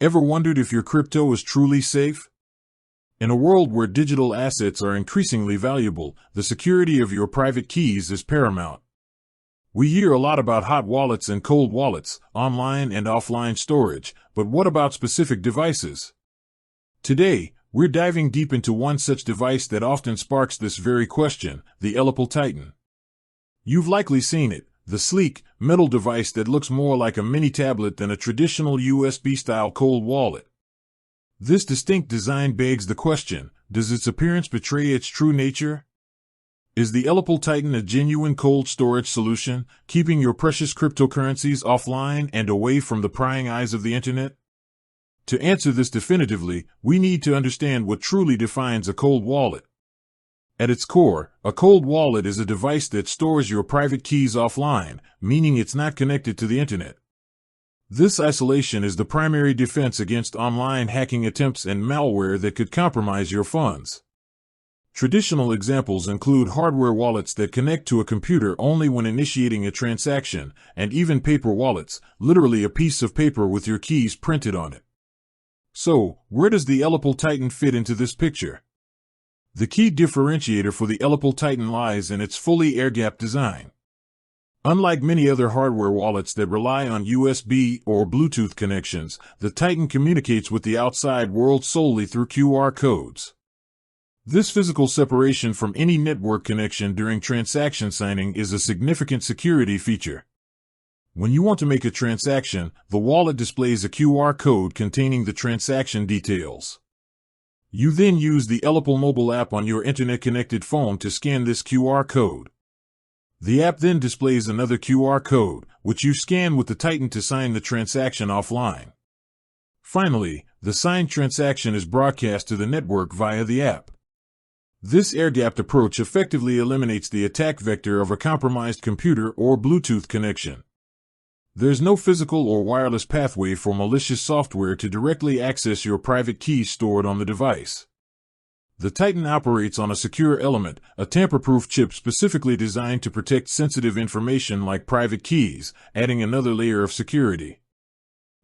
Ever wondered if your crypto is truly safe? In a world where digital assets are increasingly valuable, the security of your private keys is paramount. We hear a lot about hot wallets and cold wallets, online and offline storage, but what about specific devices? Today, we're diving deep into one such device that often sparks this very question, the ELLIPAL Titan. You've likely seen it, the sleek, metal device that looks more like a mini tablet than a traditional USB-style cold wallet. This distinct design begs the question, does its appearance betray its true nature? Is the ELLIPAL Titan a genuine cold storage solution, keeping your precious cryptocurrencies offline and away from the prying eyes of the internet? To answer this definitively, we need to understand what truly defines a cold wallet. At its core, a cold wallet is a device that stores your private keys offline, meaning it's not connected to the internet. This isolation is the primary defense against online hacking attempts and malware that could compromise your funds. Traditional examples include hardware wallets that connect to a computer only when initiating a transaction, and even paper wallets, literally a piece of paper with your keys printed on it. So, where does the ELLIPAL Titan fit into this picture? The key differentiator for the ELLIPAL Titan lies in its fully air-gapped design. Unlike many other hardware wallets that rely on USB or Bluetooth connections, the Titan communicates with the outside world solely through QR codes. This physical separation from any network connection during transaction signing is a significant security feature. When you want to make a transaction, the wallet displays a QR code containing the transaction details. You then use the ELLIPAL mobile app on your internet-connected phone to scan this QR code. The app then displays another QR code, which you scan with the Titan to sign the transaction offline. Finally, the signed transaction is broadcast to the network via the app. This air-gapped approach effectively eliminates the attack vector of a compromised computer or Bluetooth connection. There's no physical or wireless pathway for malicious software to directly access your private keys stored on the device. The Titan operates on a secure element, a tamper-proof chip specifically designed to protect sensitive information like private keys, adding another layer of security.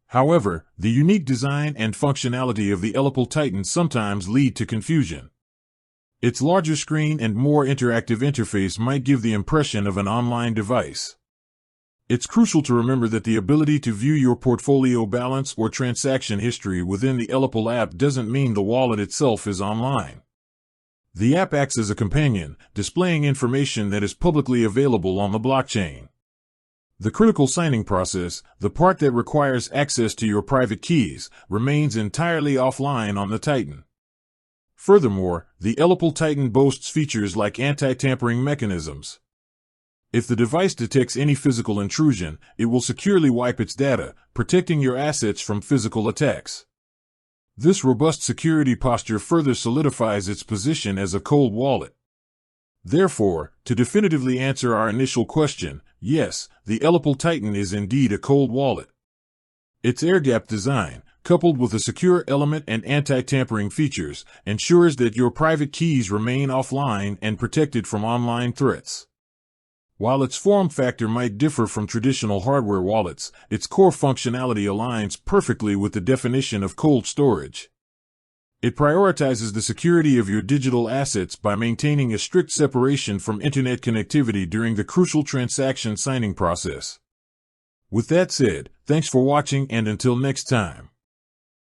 However, the unique design and functionality of the ELLIPAL Titan sometimes lead to confusion. Its larger screen and more interactive interface might give the impression of an online device. It's crucial to remember that the ability to view your portfolio balance or transaction history within the ELLIPAL app doesn't mean the wallet itself is online. The app acts as a companion, displaying information that is publicly available on the blockchain. The critical signing process, the part that requires access to your private keys, remains entirely offline on the Titan. Furthermore, the ELLIPAL Titan boasts features like anti-tampering mechanisms. If the device detects any physical intrusion, it will securely wipe its data, protecting your assets from physical attacks. This robust security posture further solidifies its position as a cold wallet. Therefore, to definitively answer our initial question, yes, the ELLIPAL Titan is indeed a cold wallet. Its air-gapped design, coupled with a secure element and anti-tampering features, ensures that your private keys remain offline and protected from online threats. While its form factor might differ from traditional hardware wallets, its core functionality aligns perfectly with the definition of cold storage. It prioritizes the security of your digital assets by maintaining a strict separation from internet connectivity during the crucial transaction signing process. With that said, thanks for watching, and until next time.